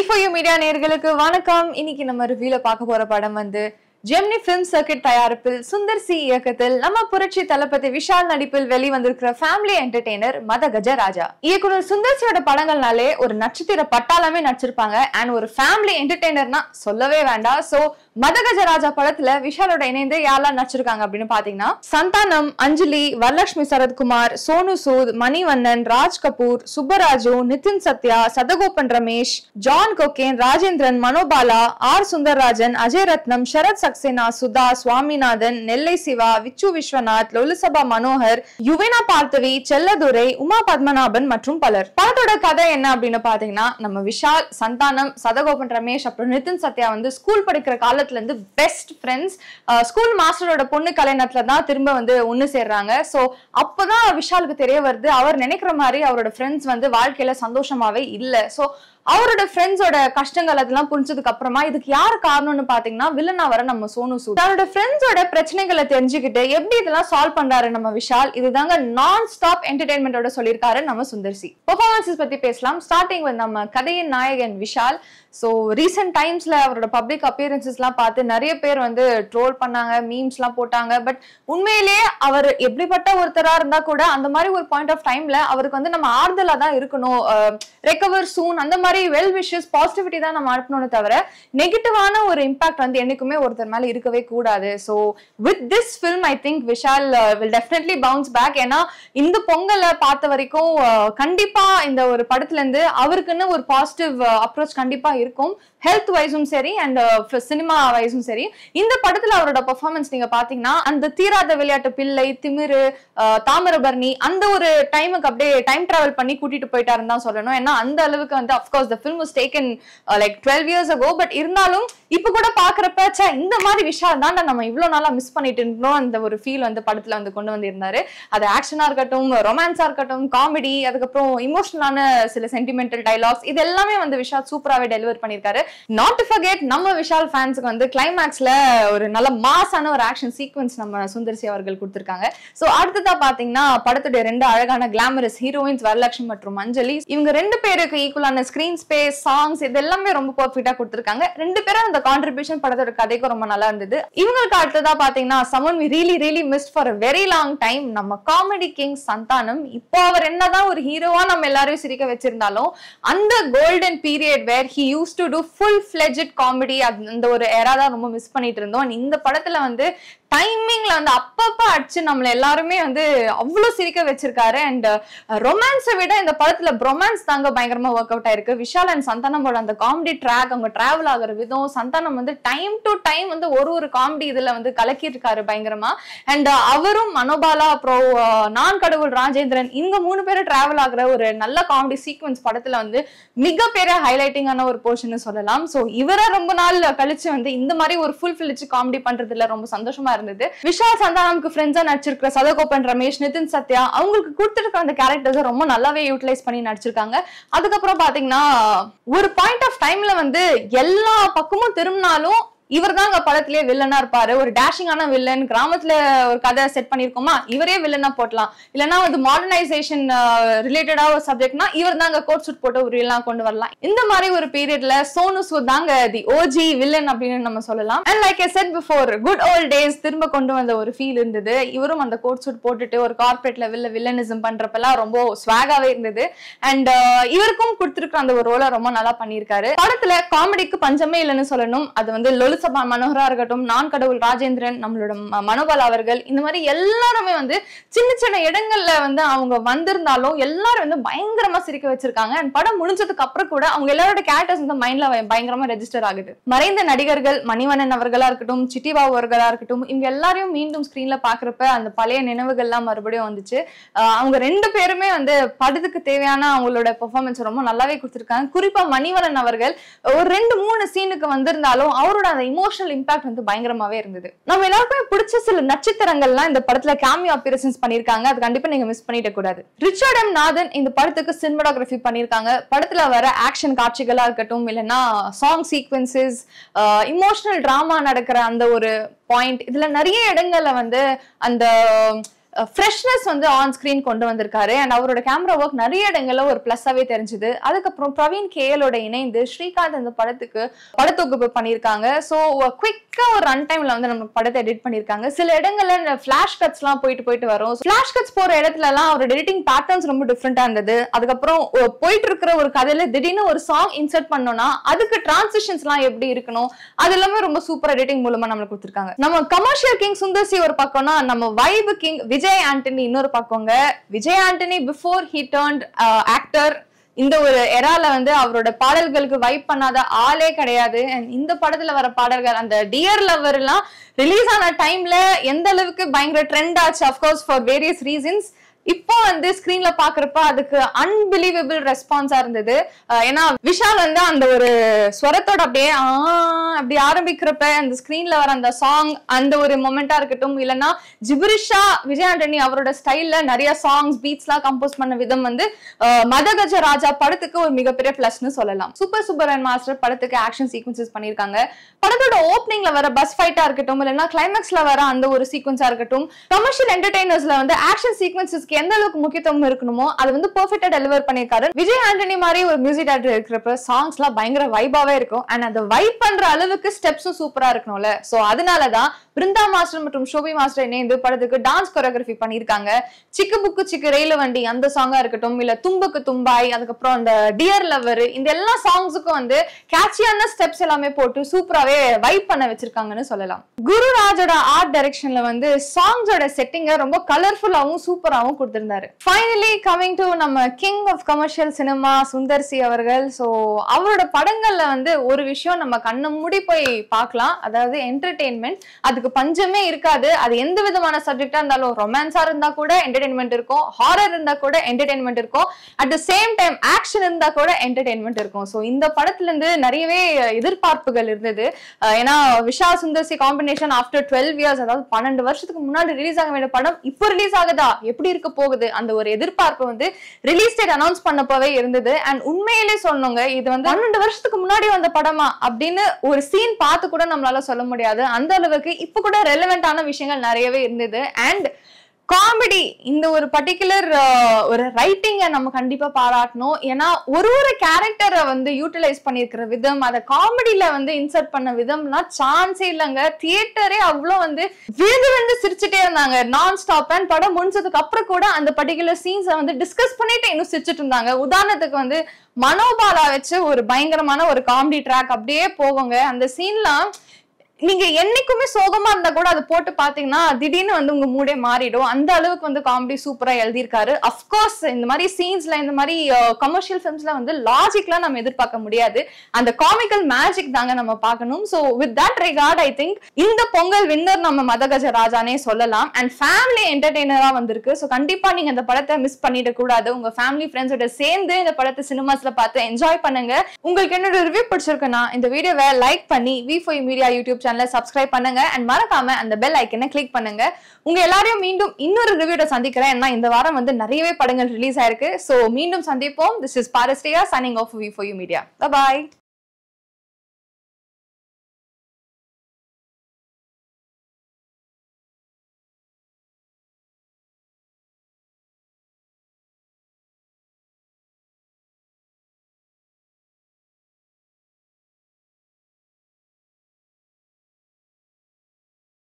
V4U media நேயர்களுக்கு வணக்கம். இன்னைக்கு நம்ம ரிவ்யூல பார்க்க போற படம் வந்து ஜெமினி ஃபிலிம் சர்க்கிட் தயாரிப்பில் சுந்தர் சி இயக்கத்தில் நம்ம புரட்சி தளபதி விஷால் நடிப்பில் வெளிவந்திருக்கிற ஃபேமிலி என்டர்டெய்னர் மதகஜ ராஜா. இயக்குனர் சுந்தர் சியோட படங்கள்னாலே ஒரு நட்சத்திர பட்டாளமே நடிச்சிருப்பாங்க. அண்ட் ஒரு ஃபேமிலி என்டர்டெய்னர்னா சொல்லவே வேண்டாம். சோ மதகஜ ராஜா படத்துல விஷாலோட இணைந்து யாரெல்லாம் நடிச்சிருக்காங்க அப்படின்னு பாத்தீங்கன்னா சந்தானம், அஞ்சலி, வரலட்சுமி சரத்குமார், சோனு சூத், மணிவண்ணன், ராஜ் கபூர், சுப்பராஜு, நிதின் சத்யா, சதகோபன் ரமேஷ், ஜான் கொக்கேன், ராஜேந்திரன், மனோபாலா, ஆர் சுந்தர்ராஜன், அஜய் ரத்னம், சரத் சக்சேனா, சுதா, சுவாமிநாதன், நெல்லை சிவா, விச்சு விஸ்வநாத், லொலுசபா மனோகர், யுவினா பார்த்திவி, செல்லதுரை, உமா பத்மநாபன் மற்றும் பலர். படத்தோட கதை என்ன அப்படின்னு பாத்தீங்கன்னா நம்ம விஷால், சந்தானம், சதகோபன் ரமேஷ் அப்புறம் நிதின் சத்யா வந்து ஸ்கூல் படிக்கிற காலத்துல இருந்து பெஸ்ட் ஃப்ரெண்ட்ஸ். ஸ்கூல் மாஸ்டரோட பொண்ணு கல்யாணத்துல தான் திரும்ப வந்து ஒண்ணு சேர்றாங்க. சோ அப்பதான் விஷாலுக்கு தெரிய வருது அவர் நினைக்கிற மாதிரி அவரோட ஃப்ரெண்ட்ஸ் வந்து வாழ்க்கையில சந்தோஷமாவே இல்ல. சோ அவரோட ஃப்ரெண்ட்ஸோட கஷ்டங்கள் அதெல்லாம் புரிஞ்சதுக்கு அப்புறமா இதுக்கு யாரு காரணம்னு பாத்தீங்கன்னா வில்லனா வர நம்ம சோனு சூத். அவரோட ஃப்ரெண்ட்ஸோட பிரச்சனைகளை தெரிஞ்சுக்கிட்டு எப்படி இதெல்லாம் சால்வ் பண்றாரு நம்ம விஷால். இதுதாங்க நான் ஸ்டாப் என்டர்டெயின்மெண்டோட சொல்லியிருக்காரு நம்ம சுந்தர் சி. பெர்ஃபார்மன்ஸஸ் பத்தி பேசலாம். ஸ்டார்டிங் வித் நம்ம கதையின் நாயகன் விஷால். ஸோ ரீசெண்ட் டைம்ஸ்ல அவரோட பப்ளிக் அப்பியரன்சஸ்லாம் பார்த்து நிறைய பேர் வந்து ட்ரோல் பண்ணாங்க, மீம்ஸ்லாம் போட்டாங்க. பட் உண்மையிலேயே அவர் எப்படிப்பட்ட ஒருத்தரா இருந்தா கூட அந்த மாதிரி ஒரு பாயிண்ட் ஆஃப் டைம்ல அவருக்கு வந்து நம்ம ஆறுதலா தான் இருக்கணும், ரெக்கவர் சூன், அந்த மாதிரி வெல் விஷஸ் பாசிட்டிவிட்டி தான் நம்ம அனுப்பணும்னு தவிர நெகட்டிவான ஒரு இம்பாக்ட் வந்து என்னைக்குமே ஒருத்தர் மேல இருக்கவே கூடாது. So with this film I think Vishal will definitely bounce back. ஏன்னா இந்த பொங்கலை பார்த்த வரைக்கும் கண்டிப்பா இந்த ஒரு படத்துல இருந்து அவருக்குன்னு ஒரு பாசிட்டிவ் அப்ரோச் கண்டிப்பா இருக்கும். ஹெல்த் வைஸும் சரி அண்ட் சினிமா வைஸும் சரி. இந்த படத்துல அவரோட பெர்ஃபார்மன்ஸ் நீங்க பாத்தீங்கன்னா அந்த தீராத விளையாட்டு பிள்ளை, திமிரு, தாமிரபரணி அந்த ஒரு டைமுக்கு அப்படியே டைம் டிராவல் பண்ணி கூட்டிட்டு போயிட்டாருன்னு தான் சொல்லணும். ஏன்னா அந்த அளவுக்கு வந்து of course the film was taken like 12 years ago. But இருந்தாலும் இப்ப கூட பாக்குறப்ப இந்த மாதிரி விஷயம் தான் நம்ம இவ்வளவு நாளா மிஸ் பண்ணிட்டு இருந்தோம் அந்த ஒரு ஃபீல் வந்து படத்துல வந்து கொண்டு வந்திருந்தாரு. அது ஆக்ஷனா இருக்கட்டும், ரொமான்ஸா இருக்கட்டும், காமெடி, அதுக்கப்புறம் இமோஷனலான சில சென்டிமெண்டல் டைலாக்ஸ், இது எல்லாமே வந்து விஷால் சூப்பராவே டெலிவர் பண்ணிருக்காரு. நாட் டு ஃபர்கெட் நம்ம விஷால் ஃபேன்ஸ்க்கு வந்து கிளைமேக்ஸ்ல ஒரு நல்ல மாஸான ஒரு ஆக்ஷன் சீக்வன்ஸ் நம்ம சுந்தர்சி அவர்கள் கொடுத்திருக்காங்க. சோ அடுத்ததா பாத்தீங்கன்னா படத்துடைய ரெண்டு அழகான கிளாமரஸ் ஹீரோயின்ஸ் வரலட்சுமி மற்றும் அஞ்சலி, இவங்க ரெண்டு பேருக்கு ஈக்குவலான ஸ்கிரீன் ஸ்பேஸ், சாங்ஸ், இது எல்லாமே ரொம்ப பர்ஃபெக்ட்டா கொடுத்திருக்காங்க. ரெண்டு பேரும் அந்த கான்ட்ரிபியூஷன் படத்தோட கதைக்கு ரொம்ப நல்லா இருந்தது. இவங்களுக்கு அடுத்ததா பாத்தீங்கன்னா someone we really missed for a very long time, நம்ம காமெடி கிங் சந்தானம். இப்போ அவர் என்னதான் ஒரு ஹீரோவா நம்ம எல்லாரையும் சிரிக்க வச்சிருந்தாலும் அந்த golden period where he used to do full-fledged comedy, அந்த ஒரு ஏரா தான் ரொம்ப மிஸ் பண்ணிட்டு இருந்தோம். இந்த படத்துல வந்து டைமிங்ல வந்து அப்பப்ப அடிச்சு நம்மள எல்லாருமே வந்து அவ்வளவு சிரிக்க வச்சிருக்காரு. அண்ட் ரொமான்ஸை விட இந்த படத்துல ரொமான்ஸ் தாங்க பயங்கரமா ஒர்க் அவுட் ஆயிருக்கு. விஷால் அண்ட் சந்தானமோட அந்த காமெடி ட்ராக், அவங்க டிராவல் ஆகுற விதம், சந்தானம் வந்து டைம் டு டைம் வந்து ஒரு காமெடி இதுல வந்து கலக்கிட்டு இருக்காரு பயங்கரமா. அண்ட் அவரும் மனோபாலா அப்புறம் நான் கடவுள் ராஜேந்திரன், இவங்க மூணு பேரும் டிராவல் ஆகுற ஒரு நல்ல காமெடி சீக்வன்ஸ் படத்துல வந்து மிகப்பெரிய ஹைலைட்டிங்கான ஒரு போர்ஷன் சொல்லலாம். சோ இவரை ரொம்ப நாள் கழிச்சு வந்து இந்த மாதிரி ஒரு ஃபுல் ஃபில்ஜ் காமெடி பண்றதுல ரொம்ப சந்தோஷமா இருந்தது. விஷால் சந்தானம்க்கு ஃப்ரெண்ட்ஸா நடிச்சிருக்கிற சதகோபன் ரமேஷ், நிதின் சத்யா, அவங்களுக்கு கொடுத்திருக்கிற அந்த கேரக்டர்ஸை ரொம்ப நல்லாவே யூட்டிலைஸ் பண்ணி நடிச்சிருக்காங்க. அதுக்கப்புறம் பாத்தீங்கன்னா ஒரு பாயிண்ட் ஆஃப் டைம்ல வந்து எல்லா பக்கமும் திரும்பினாலும் இவர் தான் படத்திலேயே வில்லனா இருப்பாரு. ஒரு டேஷிங்கான வில்லன், கிராமத்துல ஒரு கதை செட் பண்ணிருக்கோமா இவரே வில்லனா போட்டலாம். இல்லைன்னா வந்து மாடர்னைசேஷன் ரிலேட்டடா ஒரு சப்ஜெக்ட்னா இவர் தாங்க கோட் சூட் போட்டு ஒரு வில்லனா கொண்டு வரலாம். இந்த மாதிரி ஒரு பீரியட்ல சோனு சூத் தாங்க தி ஓஜி வில்லன் அப்படின்னு நம்ம சொல்லலாம். And like I said before, good volt days திரும்ப கொண்டு வந்த ஒரு ஃபீல் இருந்தது. இவரும் அந்த கோட் சூட் போட்டுட்டு ஒரு கார்பரேட் லெவல்ல வில்லனிசம் பண்றப்பெல்லாம் ரொம்ப ஸ்வாகாவே இருந்தது. அண்ட் இவருக்கும் கொடுத்திருக்கிற அந்த ஒரு ரோலை ரொம்ப நல்லா பண்ணியிருக்காரு. படத்துல காமெடிக்கு பஞ்சமே இல்லைன்னு சொல்லணும். அது வந்து லொலுசபா மனோகரா இருக்கட்டும், நான் கடவுள் ராஜேந்திரன், நம்மளோட மனோபாலா அவர்கள், இந்த மாதிரி எல்லாருமே வந்து சின்ன சின்ன இடங்கள்ல வந்து அவங்க வந்திருந்தாலும் எல்லாரும் வந்து பயங்கரமா சிரிக்க வச்சிருக்காங்க. அண்ட் படம் முடிஞ்சதுக்கு அப்புறம் கூட அவங்க எல்லாரோட கேரக்டர்ஸ் வந்து மைண்ட்ல பயங்கரமா ரெஜிஸ்டர் ஆகுது. மறைந்த நடிகர்கள் மணிவண்ணன் அவர்களா இருக்கட்டும், சிட்டிபாபு அவர்களா இருக்கட்டும், இவங்க எல்லாரையும் மீண்டும் ஸ்கிரீன்ல பாக்குறப்ப அந்த பழைய நினைவுகள்லாம் மறுபடியும் வந்துச்சு. அவங்க ரெண்டு பேருமே வந்து படத்துக்கு தேவையான அவங்களோட பெர்ஃபார்மன்ஸ் ரொம்ப நல்லாவே கொடுத்திருக்காங்க. குறிப்பா மணிவண்ணன் அவர்கள் ஒரு 2-3 சீனுக்கு வந்திருந்தாலும் அவரோட அந்த இமோஷனல் இம்பாக்ட் வந்து பயங்கரமாவே இருந்தது. நம்ம எல்லாருக்குமே பிடிச்ச சில நட்சத்திரங்கள்லாம் இந்த படத்துல கேமியோ அப்பியரன்ஸ் பண்ணிருக்காங்க. அது கண்டிப்பா நீங்க மிஸ் பண்ணிட கூடாது. ரிச்சர்ட் எம் நாதன் இந்த படத்துக்கு சினிமாட்டோகிராஃபி பண்ணிருக்காங்க. படத்துல வர ஆக்ஷன் காட்சிகளா இருக்கட்டும், இல்லைன்னா சாங் சீக்வன்சஸ், இமோஷனல் டிராமா நடக்கிற அந்த ஒரு பாயிண்ட், இதுல நிறைய இடங்கள்ல வந்து அந்த ஃப்ரெஷ்னஸ் வந்து ஆன் ஸ்கிரீன் கொண்டு வந்திருக்காரு. அண்ட் அவரோட கேமரா ஒர்க் நிறைய இடங்கள்ல ஒரு பிளஸ்ஸாவே தெரிஞ்சுது. அதுக்கப்புறம் பிரவீன் கேஎலோட இணைந்து ஸ்ரீகாந்த் இந்த படத்துக்கு படத்தொகுப்பு பண்ணியிருக்காங்க. ஸோ குவிக்கா ஒரு ரன் டைம்ல வந்து நம்ம படத்தை எடிட் பண்ணியிருக்காங்க. சில இடங்கள்ல ஃபிளாஷ் கட்ஸ் எல்லாம் போயிட்டு வரும். ஃபிளாஷ் கட்ஸ் போற இடத்துல எல்லாம் அவரோட எடிட்டிங் பேட்டர்ன்ஸ் ரொம்ப டிஃப்ரெண்டா இருந்தது. அதுக்கப்புறம் போயிட்டு இருக்கிற ஒரு கதையில திடீர்னு ஒரு சாங் இன்சர்ட் பண்ணோம்னா அதுக்கு டிரான்சிஷன்ஸ் எல்லாம் எப்படி இருக்கணும், அது எல்லாமே ரொம்ப சூப்பர் எடிட்டிங் மூலமா நம்மளுக்கு கொடுத்திருக்காங்க. நம்ம கமர்ஷியல் கிங் சுந்தர் சி ஒரு பக்கம்னா, நம்ம வைப் கிங் விஜய் ஆண்டனி இன்னொரு பக்கங்க. Vijay Antony before he turned actor, இந்த ஒரு எரால வந்து அவரோட பாடல்களுக்கு வைப் பண்ணாத ஆளே கிடையாது. இந்த படத்துல வர பாடல்கள், அந்த டியர் லவர் எல்லாம் ரிலீஸ் ஆன டைம்ல எந்த அளவுக்கு பயங்கர ட்ரெண்ட் ஆச்சு, அஃப்கோர்ஸ் ஃபார் வேரியஸ் ரீசன்ஸ். இப்போ வந்து ஸ்கிரீன்ல பாக்குறப்ப அதுக்கு அன்பிலீவபிள் ரெஸ்பான்ஸா இருந்தது. ஏன்னா விஷால் வந்து அந்த ஒரு ஸ்வரத்தோட அப்படி ஆரம்பிக்கிறப்ப அந்த ஸ்கிரீன்ல வர அந்த சாங், அந்த ஒரு மொமெண்டா இருக்கட்டும், இல்லைன்னா ஜிப்ரிஷா விஜய் ஆண்டனி அவரோட ஸ்டைல்ல நிறைய சாங்ஸ் பீட்ஸ் எல்லாம் கம்போஸ் பண்ண விதம் வந்து மதகஜ ராஜா படத்துக்கு ஒரு மிகப்பெரிய பிளஸ்னு சொல்லலாம். சூப்பர் சூப்பர் மாஸ்டர் படத்துக்கு ஆக்ஷன் சீக்வன்சஸ் பண்ணிருக்காங்க. படத்தோட ஓப்பனிங்ல வர பஸ் ஃபைட்டா இருக்கட்டும், இல்லைன்னா கிளைமேக்ஸ்ல வர அந்த ஒரு சீக்வன்ஸா இருக்கட்டும், கமர்ஷியல் என்டர்டெய்னர்ஸ்ல வந்து ஆக்ஷன் சீக்வன்சஸ் எந்த அளவுக்கு முக்கியத்துவம் இருக்கணுமோ அது வந்து பெர்ஃபெக்ட்டா டெலிவர் பண்ணிருக்காரு. விஜய் ஆண்டனி மாதிரி ஒரு மியூசிக் டைரக்டர் இருக்கிறப்ப சாங்ஸ் எல்லாம் பயங்கர வைபாவே இருக்கும். அண்ட் அந்த வைப் பண்ற அளவுக்கு ஸ்டெப்ஸும் சூப்பரா இருக்கணும்ல. சோ அதனாலதான் பிருந்தா மாஸ்டர் மற்றும் ஷோபி மாஸ்டர் இணைந்து படத்துக்கு டான்ஸ் கொரியோகிராஃபி பண்ணிருக்காங்க. சிக்கு புக்கு சிக்கு ரயில் வண்டி அந்த சாங்கா இருக்கட்டும், இல்ல தும்புக்கு தும்பாய், அதுக்கப்புறம் அந்த டியர் லவர், இந்த எல்லா சாங்ஸுக்கும் வந்து கேட்சியான ஸ்டெப்ஸ் எல்லாமே போட்டு சூப்பராவே வைப் பண்ண வச்சிருக்காங்கன்னு சொல்லலாம். குருராஜோட ஆர்ட் டைரக்ஷன்ல வந்து சாங்ஸோட செட்டிங்க ரொம்ப கலர்ஃபுல்லாவும் சூப்பராவும் கொடுத்திருந்தாரு. ஃபைனலி கமிங் டு நம்ம king of commercial cinema Sundar C அவர்கள். ஸோ அவரோட படங்கள்ல வந்து ஒரு விஷயம் நம்ம கண்ணு மூடி போய் பார்க்கலாம், அதாவது என்டர்டெயின்மெண்ட். அதுக்கு பஞ்சமே இருக்காது. அது எந்த விதமான சப்ஜெக்டா இருந்தாலும், ரொமான்ஸா இருந்தா கூட என்டர்டெயின்மெண்ட் இருக்கும், ஹாரர் இருந்தா கூட என்டர்டெயின்மெண்ட் இருக்கும், at the same time action இருந்தா கூட என்டர்டெயின்மெண்ட் இருக்கும். ஸோ இந்த படத்துல இருந்து நிறையவே எதிர்பார்ப்புகள் இருந்தது. ஏன்னா Vishal Sundar C combination after 12 years, அதாவது 12 வருஷத்துக்கு முன்னாடி ரிலீஸ் ஆக வேண்டிய படம் இப்போ ரிலீஸ் ஆகுதா, எப்படி இருக்க போகுது, அந்த ஒரு எதிர்பார்ப்பு வந்து ரிலீஸ் டேட் அனௌன்ஸ் பண்ணப்பவே இருந்தது. அண்ட் உண்மையிலே சொன்னோங்க, இது வந்து 12 வருஷத்துக்கு முன்னாடி வந்த படமா அப்படின்னு ஒரு சீன் பார்த்து கூட நம்மளால சொல்ல முடியாது. அந்த அளவுக்கு இப்ப கூட ரெலவெண்டான விஷயங்கள் நிறையவே இருந்தது. அண்ட் காமெடி, இந்த ஒரு பர்டிகுலர் ஒரு ரைட்டிங்கை நம்ம கண்டிப்பா பாராட்டணும். ஏன்னா ஒரு கேரக்டரை வந்து யூட்டிலைஸ் பண்ணிருக்கிற விதம், அதை காமெடியில வந்து இன்சர்ட் பண்ண விதம்லாம் சான்ஸே இல்லைங்க. தியேட்டரே அவ்வளோ வந்து விழுந்து சிரிச்சுட்டே இருந்தாங்க நான் ஸ்டாப். அண்ட் படம் முடிஞ்சதுக்கு அப்புறம் கூட அந்த பர்டிகுலர் சீன்ஸை வந்து டிஸ்கஸ் பண்ணிட்டு இன்னும் சிரிச்சுட்டு இருந்தாங்க. உதாரணத்துக்கு வந்து மனோபாலா வச்சு ஒரு பயங்கரமான ஒரு காமெடி ட்ராக் அப்படியே போவாங்க. அந்த சீன்லாம் நீங்க என்னைக்குமே சோகமா இருந்தா கூட அது போட்டு பாத்தீங்கன்னா திடீர்னு வந்து உங்க மூடே மாறிடும். அந்த அளவுக்கு வந்து காமெடி சூப்பரா எழுதியிருக்காரு. அப்கோர்ஸ் இந்த மாதிரி சீன்ஸ்ல, இந்த மாதிரி கமர்ஷியல் பிலிம்ஸ்ல வந்து லாஜிக்லாம் நம்ம எதிர்பார்க்க முடியாது. அந்த காமிக்கல் மேஜிக் தாங்க நம்ம பார்க்கணும். So with that record I think இந்த பொங்கல் வின்னர் நம்ம மதகஜ ராஜானே சொல்லலாம். அண்ட் ஃபேமிலி என்டர்டெய்னரா வந்திருக்கு. ஸோ கண்டிப்பா நீங்க இந்த படத்தை மிஸ் பண்ணிட கூடாது. உங்க ஃபேமிலி ஃப்ரெண்ட்ஸோட சேர்ந்து இந்த படத்தை சினிமாஸ்ல பார்த்து என்ஜாய் பண்ணுங்க. உங்களுக்கு என்னோட ரிவ்யூ பிடிச்சிருக்குன்னா இந்த வீடியோவை லைக் பண்ணி V4U மீடியா யூடியூப் சேனலை சப்ஸ்கிரைப் பண்ணுங்க. அண்ட் மறக்காம அந்த பெல் ஐக்கனை கிளிக் பண்ணுங்க. உங்க எல்லாரையும் மீண்டும் இன்னொரு ரிவ்யூட சந்திக்கிறேன். ஏன்னா இந்த வாரம் வந்து நிறையவே படங்கள் ரிலீஸ் ஆயிருக்கு. சோ மீண்டும் சந்திப்போம். This is Parastria signing off for V4U Media. Bye bye.